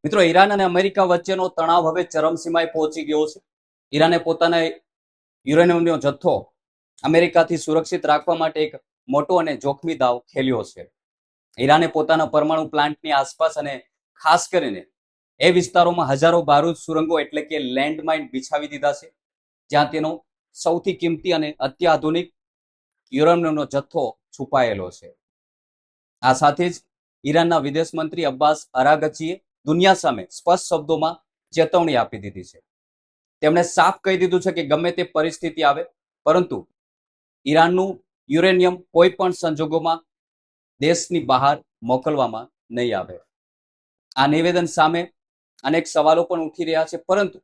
મિત્રો, ઈરાન અને અમેરિકા વચ્ચેનો તણાવ હવે ચરમસીમાએ પહોંચી ગયો છે. ઈરાને પોતાના યુરેનિયમનો જથ્થો અમેરિકાથી સુરક્ષિત રાખવા માટે એક મોટો અને જોખમી દાવ ખેલ્યો છે. ઈરાને પોતાના પરમાણુ પ્લાન્ટની આસપાસ અને ખાસ કરીને એ વિસ્તારોમાં હજારો બારૂદ સુરંગો એટલે કે લેન્ડમાઇન બિછાવી દીધા છે, જ્યાં તેનો સૌથી કિંમતી અને અત્યાધુનિક યુરેનિયમનો જથ્થો છુપાયેલો છે. આ સાથે જ ઈરાનના વિદેશ મંત્રી અબ્બાસ અરાગચીએ દુનિયા સામે સ્પષ્ટ શબ્દોમાં ચેતવણી આપી દીધી છે. તેમણે સાફ કહી દીધું છે કે ગમે તે પરિસ્થિતિ આવે, પરંતુ ઈરાનનું યુરેનિયમ કોઈ પણ સંજોગોમાં દેશની બહાર મોકલવામાં નહીં આવે. આ નિવેદન સામે અનેક સવાલો પણ ઉઠી રહ્યા છે, પરંતુ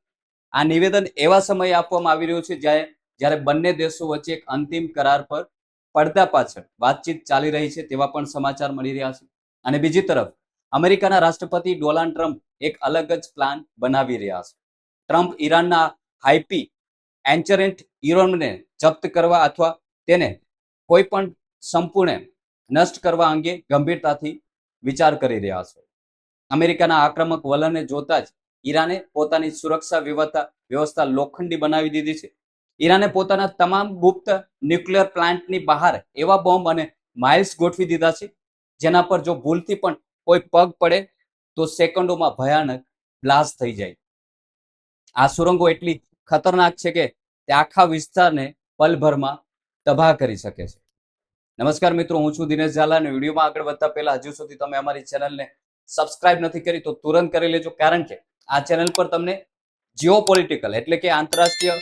આ નિવેદન એવા સમયે આપવામાં આવી રહ્યું છે જ્યારે બંને દેશો વચ્ચે એક અંતિમ કરાર પર પડદા પાછળ વાતચીત ચાલી રહી છે તેવા પણ સમાચાર મળી રહ્યા છે. અને બીજી તરફ અમેરિકાના રાષ્ટ્રપતિ ડોનાલ્ડ ટ્રમ્પ એક અલગ જ પ્લાન બનાવી રહ્યા છે. ટ્રમ્પ ઈરાનના હાઈપી એન્ચરન્ટ યુરેનિયમને જપ્ત કરવા અથવા તેને કોઈ પણ સંપૂર્ણ નષ્ટ કરવા અંગે ગંભીરતાથી વિચાર કરી રહ્યા છે. અમેરિકાના આક્રમક વલણને જોતા જ ઈરાને પોતાની સુરક્ષા વ્યવસ્થા લોખંડી બનાવી દીધી છે. ઈરાને પોતાના તમામ ગુપ્ત ન્યુક્લિયર પ્લાન્ટની બહાર એવા બોમ્બ અને માઇલ્સ ગોઠવી દીધા છે, જેના પર જો ભૂલથી પણ કોઈ પગ પડે તો સેકન્ડોમાં ભયાનક બ્લાસ્ટ થઈ જાય. આ સુરંગો એટલી ખતરનાક છે કે તે આખા વિસ્તારને પલભરમાં તબાહ કરી શકે છે. નમસ્કાર મિત્રો, હું છું દિનેશ ઝાલા અને વિડીયોમાં આગળ વધતા પહેલા હજુ સુધી તમે અમારી ચેનલને સબસ્ક્રાઇબ નથી કરી તો તુરંત કરી લેજો, કારણ કે આ ચેનલ પર તમને જીઓપોલિટિકલ એટલે કે આંતરરાષ્ટ્રીય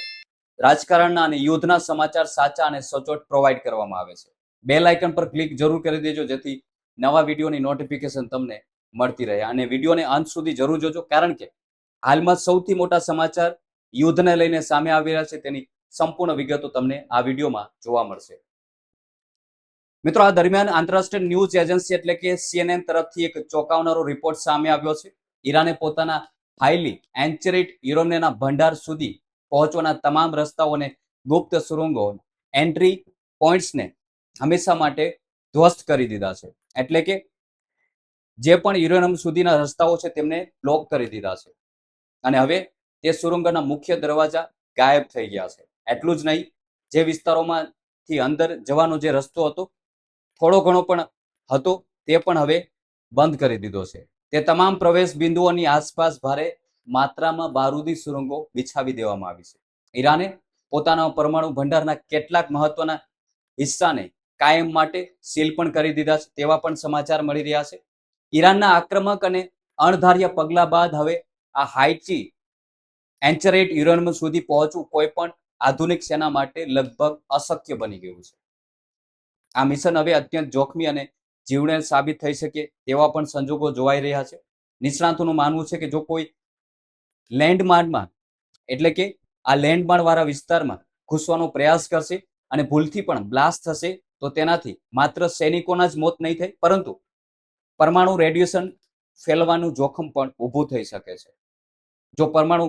રાજકારણના અને યુદ્ધના સમાચાર સાચા અને સચોટ પ્રોવાઈડ કરવામાં આવે છે. બેલ આઇકન પર ક્લિક જરૂર કરી દેજો, જેથી નવા વિડીયોની નોટિફિકેશન તમને મળતી રહે. અને વિડીયોને અંત સુધી જરૂર જોજો, કારણ કે હાલમાં સૌથી મોટા સમાચાર યુદ્ધને લઈને સામે આવી રહ્યા છે, તેની સંપૂર્ણ વિગતો તમને આ વિડીયોમાં જોવા મળશે. મિત્રો, આ દરમિયાન આંતરરાષ્ટ્રીય ન્યૂઝ એજન્સી એટલે કે CNN તરફથી એક ચોંકાવનારો રિપોર્ટ સામે આવ્યો છે. ઈરાને પોતાના હાઈલી એન્ચરિટ યુરેનિયમના ભંડાર સુધી પહોંચવાના તમામ રસ્તાઓને ગુપ્ત સુરંગો એન્ટ્રી પોઈન્ટ્સને હંમેશા માટે ધ્વસ્ત કરી દીધા છે. એટલે કે જે પણ યુરેનિયમ સુધીના રસ્તાઓ છે તેમને બ્લોક કરી દીધા છે. અને હવે તે સુરંગના મુખ્ય દરવાજા ગાયબ થઈ ગયા છે. એટલું જ નહીં, જે વિસ્તારોમાંથી અંદર જવાનો જે રસ્તો હતો, થોડો ઘણો પણ હતો, તે પણ હવે બંધ કરી દીધો છે. તે તમામ પ્રવેશ બિંદુઓની આસપાસ ભારે માત્રામાં બારૂદી સુરંગો બિછાવી દેવામાં આવી છે. ઈરાને પોતાના પરમાણુ ભંડારના કેટલાક મહત્વના હિસ્સાને કાયમ માટે સીલ પણ કરી દીધા છે તેવા પણ સમાચાર મળી રહ્યા છે. ઈરાનના આક્રમક અને અણધાર્યા પગલા બાદ હવે આ હાઈચી એન્ચરેટ યુરેનિયમ સુધી પહોંચવું કોઈ પણ આધુનિક સેના માટે લગભગ અશક્ય બની ગયું છે. આ મિશન હવે અત્યંત જોખમી અને જીવલેણ સાબિત થઈ શકે તેવા પણ સંજોગો જોવાઈ રહ્યા છે. નિષ્ણાતોનું માનવું છે કે જો કોઈ લેન્ડમાર્કમાં એટલે કે આ લેન્ડમાર્ક વાળા વિસ્તારમાં ઘૂસવાનો પ્રયાસ કરશે અને ભૂલથી પણ બ્લાસ્ટ થશે તો તેનાથી માત્ર સૈનિકોના જ મોત નહીં થાય, પરંતુ પરમાણુ રેડિયેશન ફેલવાનું જોખમ પણ ઊભું થઈ શકે છે. જો પરમાણુ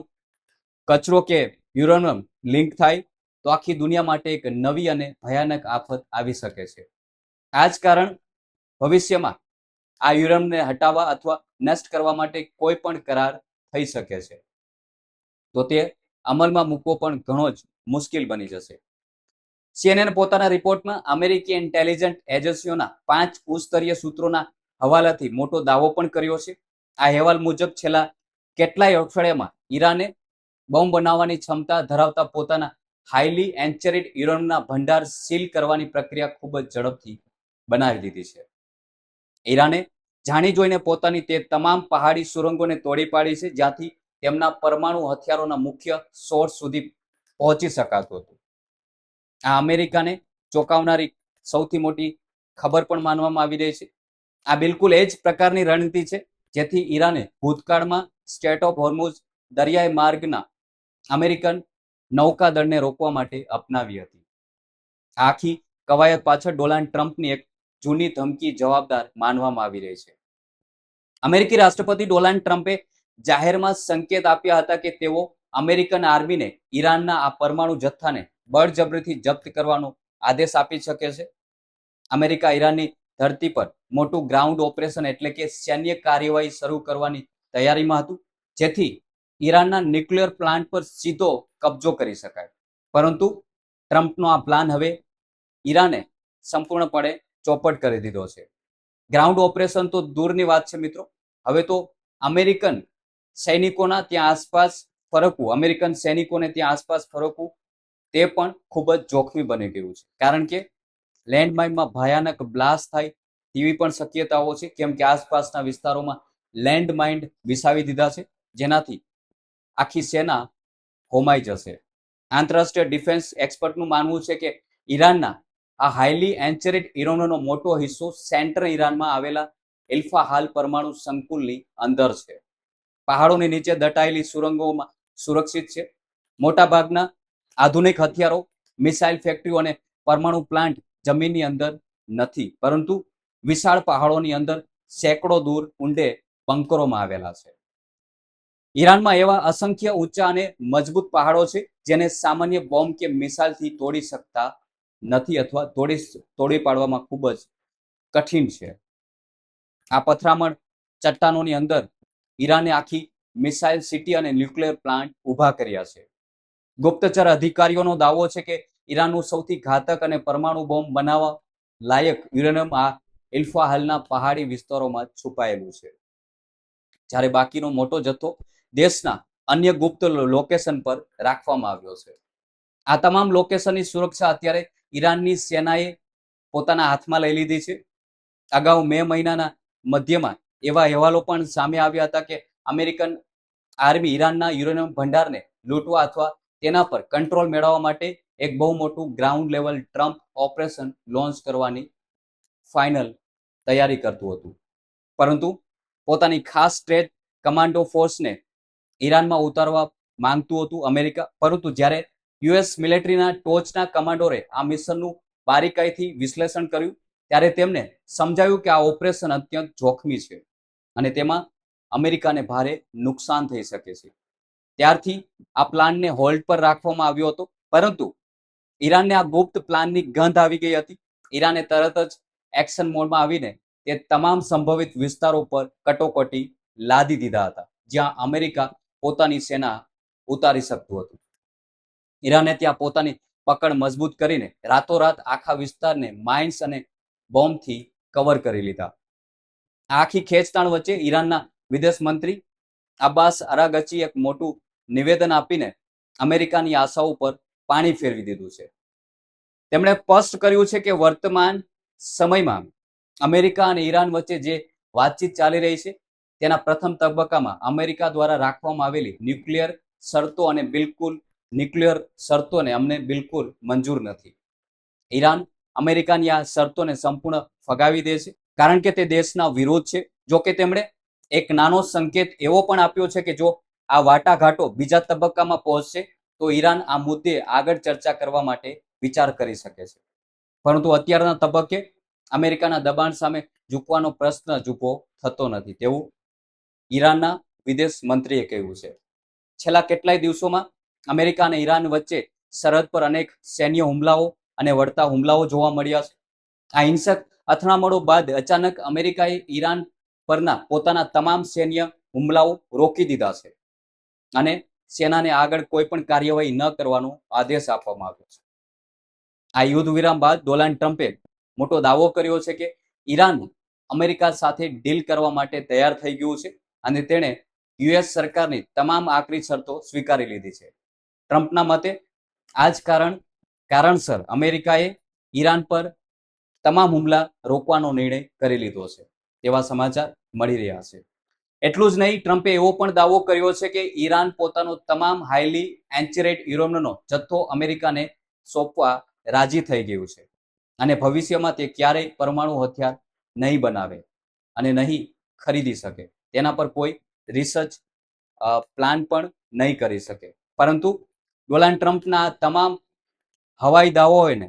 કચરો કે યુરેનિયમ લિંક થાય તો આખી દુનિયા માટે એક નવી અને ભયાનક આફત આવી શકે છે. આ જ કારણ ભવિષ્યમાં આ યુરેનિયમને હટાવવા અથવા નષ્ટ કરવા માટે કોઈ પણ કરાર થઈ શકે છે, તો તે અમલમાં મૂકવો પણ ઘણો જ મુશ્કેલ બની જશે. CNN પોતાના રિપોર્ટમાં અમેરિકી ઇન્ટેલિજન્ટ એજન્સીઓના 5 ઉચ્ચસ્તરીય સૂત્રોના હવાલાથી મોટો દાવો પણ કર્યો છે. આ અહેવાલ મુજબ છેલ્લા કેટલાય અઠવાડિયામાં ઈરાને બોમ્બ બનાવવાની ક્ષમતા ધરાવતા પોતાના હાઈલી એન્ચરિટ યુરેનિયમના ભંડાર સીલ કરવાની પ્રક્રિયા ખૂબ જ ઝડપથી બનાવી દીધી છે. ઈરાને જાણી જોઈને પોતાની તે તમામ પહાડી સુરંગોને તોડી પાડી છે જ્યાંથી તેમના પરમાણુ હથિયારોના મુખ્ય સોર્સ સુધી પહોંચી શકાતું હતું. આ અમેરિકાને ચોંકાવનારી સૌથી મોટી ખબર પણ માનવામાં આવી રહી છે. આ બિલકુલ એ જ પ્રકારની રણનીતિ છે જેથી ઈરાને ભૂતકાળમાં સ્ટેટ ઓફ હોર્મુઝ દરિયાઈ માર્ગના અમેરિકન નૌકાદળને રોકવા માટે અપનાવી હતી. આખી કવાયત પાછળ ડોનાલ્ડ ટ્રમ્પની એક જૂની ધમકી જવાબદાર માનવામાં આવી રહી છે. અમેરિકી રાષ્ટ્રપતિ ડોનાલ્ડ ટ્રમ્પે જાહેરમાં સંકેત આપ્યા હતા કે તેઓ અમેરિકન આર્મીને ઈરાનના આ પરમાણુ જથ્થાને બળજબરીથી જપ્ત કરવાનો આદેશ આપી શકે છે. અમેરિકા ઈરાનની ધરતી પર મોટું ગ્રાઉન્ડ ઓપરેશન એટલે કે સૈન્ય કાર્યવાહી શરૂ કરવાની તૈયારીમાં હતું, જેથી ઈરાનના ન્યુક્લિયર પ્લાન્ટ પર સીધો કબજો કરી શકાય. પરંતુ ટ્રમ્પનો આ પ્લાન હવે ઈરાને સંપૂર્ણપણે ચોપટ કરી દીધો છે. ગ્રાઉન્ડ ઓપરેશન તો દૂરની વાત છે મિત્રો, હવે તો અમેરિકન સૈનિકોના ત્યાં આસપાસ ફરકવું, અમેરિકન સૈનિકોને ત્યાં આસપાસ ફરકવું તે પણ ખૂબ જ જોખમી બની ગયું છે. કારણ કે લેન્ડમાઇનમાં ભયાનક બ્લાસ્ટ થાય તેવી પણ શક્યતાઓ છે, કેમ કે આસપાસના વિસ્તારોમાં લેન્ડમાઇન વિસાવી દીધા છે, જેનાથી આખી સેના હોમાઈ જશે. આંતરરાષ્ટ્રીય ડિફેન્સ એક્સપર્ટનું માનવું છે કે ઈરાનના આ હાઈલી એન્ચરિડ યુરેનિયમનો મોટો હિસ્સો સેન્ટ્રલ ઈરાનમાં આવેલા ઇલ્ફાહાલ પરમાણુ સંકુલની અંદર છે. પહાડોની નીચે દટાયેલી સુરંગોમાં સુરક્ષિત છે. મોટાભાગના આધુનિક હથિયારો, મિસાઇલ ફેક્ટરીઓ અને પરમાણુ પ્લાન્ટ જમીનની અંદર નથી, પરંતુ વિશાળ પહાડોની અંદર સેંકડો દૂર ઊંડે બંકરોમાં આવેલા છે. ઈરાનમાં એવા અસંખ્ય ઊંચા અને મજબૂત પહાડો છે જેને સામાન્ય બોમ્બ કે મિસાઇલથી તોડી શકતા નથી અથવા તોડી પાડવામાં ખૂબ જ કઠિન છે. આ પથરામણ ચટ્ટાનોની અંદર ઈરાને આખી મિસાઇલ સિટી અને ન્યુક્લિયર પ્લાન્ટ ઊભા કર્યા છે. ગુપ્તચર અધિકારીઓનો દાવો છે કે ઈરાનનું સૌથી ઘાતક અને પરમાણુ બોમ્બ બનાવવા લાયક યુરેનિયમ આ ઇલ્ફાહાલના પહાડી વિસ્તારોમાં છુપાયેલું છે, જ્યારે બાકીનો મોટો જથ્થો દેશના અન્ય ગુપ્ત લોકેશન પર રાખવામાં આવ્યો છે. આ તમામ લોકેશનની સુરક્ષા અત્યારે ઈરાનની સેનાએ પોતાના હાથમાં લઈ લીધી છે. અગાઉ મે મહિનાના મધ્યમાં એવા અહેવાલો પણ સામે આવ્યા હતા કે અમેરિકન આર્મી ઈરાનના યુરેનિયમ ભંડારને લૂંટવા અથવા તેના પર કંટ્રોલ મેળવવા માટે એક બહુ મોટું ground level Trump operation launch કરવાની ફાઇનલ તૈયારી કરતું હતું. પરંતુ પોતાની ખાસ સ્ટેટ કમાન્ડો ફોર્સને ઈરાનમાં ઉતારવા માંગતું હતું અમેરિકા. પરંતુ જ્યારે યુએસ મિલિટરીના ટોચના કમાન્ડોરે આ મિશનનું બારીકાઈથી વિશ્લેષણ કર્યું, ત્યારે તેમને સમજાયું કે આ ઓપરેશન અત્યંત જોખમી છે અને તેમાં અમેરિકાને ભારે નુકસાન થઈ શકે છે. ત્યારથી આ પ્લાનને હોલ્ડ પર રાખવામાં આવ્યો હતો, પરંતુ ઈરાનને આ ગુપ્ત પ્લાનની ગંધ આવી ગઈ હતી. ઈરાને તરત જ એક્શન મોડમાં આવીને તે તમામ સંભવિત વિસ્તારો પર કટોકટી લાદી દીધા હતા જ્યાં અમેરિકા પોતાની સેના ઉતારી શકતું હતું. ઈરાને ત્યાં પોતાની પકડ મજબૂત કરીને રાતોરાત આખા વિસ્તારને માઇન્સ અને બોમ્બથી કવર કરી લીધા. આખી ખેંચતાણ વચ્ચે ઈરાનના વિદેશ મંત્રી અબ્બાસ અરાગચી એક મોટું નિવેદન આપીને અમેરિકાની આશાઓ પર પાણી ફેરવી દીધું છે. તેમણે સ્પષ્ટ કર્યું છે કે વર્તમાન સમયમાં અમેરિકા અને ઈરાન વચ્ચે જે વાતચીત ચાલી રહી છે તેના પ્રથમ તબક્કામાં અમેરિકા દ્વારા રાખવામાં આવેલી ન્યુક્લિયર શરતોને અમને બિલકુલ મંજૂર નથી. ઈરાન અમેરિકાની આ શરતોને સંપૂર્ણ ફગાવી દે છે, કારણ કે તે દેશના વિરોધ છે. જો કે તેમણે એક નાનો સંકેત એવો પણ આપ્યો છે કે જો આ વાટાઘાટો બીજા તબક્કામાં પહોંચશે તો ઈરાન આ મુદ્દે આગળ ચર્ચા કરવા માટે વિચાર કરી શકે છે. પરંતુ અત્યારના તબક્કે અમેરિકાના દબાણ સામે ઝૂકવાનો પ્રશ્ન જ ઊભો થતો નથી, તેવું ઈરાનના વિદેશ મંત્રીએ કહ્યું છે. છેલ્લા કેટલાય દિવસોમાં અમેરિકા અને ઈરાન વચ્ચે સરહદ પર અનેક સૈન્ય હુમલાઓ અને વળતા હુમલાઓ જોવા મળ્યા છે. આ હિંસક અથડામણો બાદ અચાનક અમેરિકાએ ઈરાન પરના પોતાના તમામ સૈન્ય હુમલાઓ રોકી દીધા છે અને સેનાને આગળ કોઈ પણ કાર્યવાહી ન કરવાનો આદેશ આપવામાં આવ્યો છે. આ યુદ્ધ વિરામ બાદ ડોનાલ્ડ ટ્રમ્પે મોટો દાવો કર્યો છે કે ઈરાન અમેરિકા સાથે ડીલ કરવા માટે તૈયાર થઈ ગયું છે અને તેણે યુએસ સરકારની તમામ આકરી શરતો સ્વીકારી લીધી છે. ટ્રમ્પના મતે આ જ કારણસર અમેરિકાએ ઈરાન પર તમામ હુમલા રોકવાનો નિર્ણય કરી લીધો છે તેવા સમાચાર મળી રહ્યા છે. એટલું જ નહીં, ટ્રમ્પે એવો પણ દાવો કર્યો છે કે ઈરાન પોતાનો તમામ હાઈલી એન્ચરિડ યુરેનિયમનો જથ્થો અમેરિકાને સોંપવા રાજી થઈ ગયું છે અને ભવિષ્યમાં તે ક્યારેય પરમાણુ હથિયાર નહીં બનાવે અને નહીં ખરીદી શકે, તેના પર કોઈ રિસર્ચ પ્લાન પણ નહીં કરી શકે. પરંતુ ડોનાલ્ડ ટ્રમ્પના તમામ હવાઈ દાવાઓને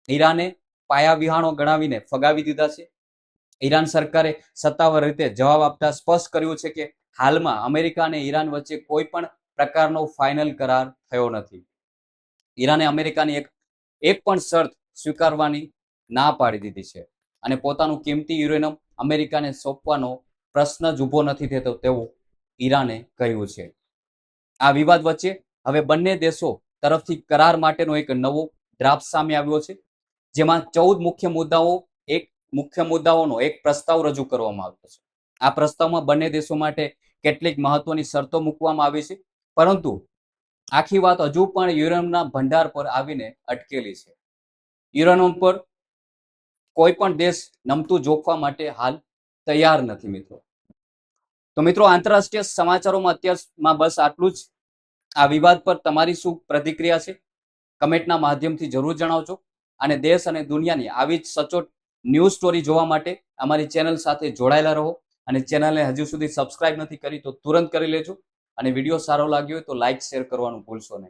ઈરાને પાયા વિહાણો ગણાવીને ફગાવી દીધા છે. ઈરાન સરકારે સત્તાવાર રીતે જવાબ આપતા સ્પષ્ટ કર્યું છે કે હાલમાં અમેરિકા અને ઈરાન વચ્ચે કોઈ પણ પ્રકારનો ફાઇનલ કરાર થયો નથી. ઈરાને અમેરિકાની એક પણ શરત સ્વીકારવાની ના પાડી દીધી છે અને પોતાનું કિંમતી યુરેનિયમ અમેરિકાને સોંપવાનો પ્રશ્ન જ ઊભો નથી થતો તેવું ઈરાને કહ્યું છે. આ વિવાદ વચ્ચે હવે બંને દેશો તરફથી કરાર માટેનો એક નવો ડ્રાફ્ટ સામે આવ્યો છે, જેમાં 14 મુખ્ય મુદ્દાઓનો એક પ્રસ્તાવ રજૂ કરવામાં આવ્યો છે. આ પ્રસ્તાવમાં બંને દેશો માટે કેટલીક મહત્વની શરતો મૂકવામાં આવી છે, પરંતુ આખી વાત હજુ પણ યુરેનિયમના ભંડાર પર આવીને અટકેલી છે. યુરેનિયમ પર કોઈ પણ દેશ નમતું જોખવા માટે હાલ તૈયાર નથી મિત્રો. તો મિત્રો, આંતરરાષ્ટ્રીય સમાચારોમાં અત્યારમાં બસ આટલું જ. આ વિવાદ પર તમારી શું પ્રતિક્રિયા છે? કમેન્ટના માધ્યમથી જરૂર જણાવજો. અને દેશ અને દુનિયાની આવી જ સચોટ ન્યૂઝ સ્ટોરી જોવા માટે અમારી ચેનલ સાથે જોડાયેલા રહો. અને ચેનલને હજુ સુધી સબસ્ક્રાઇબ નથી કરી તો તુરંત કરી લેજો. અને વિડીયો સારો લાગ્યો હોય તો લાઇક શેર કરવાનું ભૂલશો નહીં.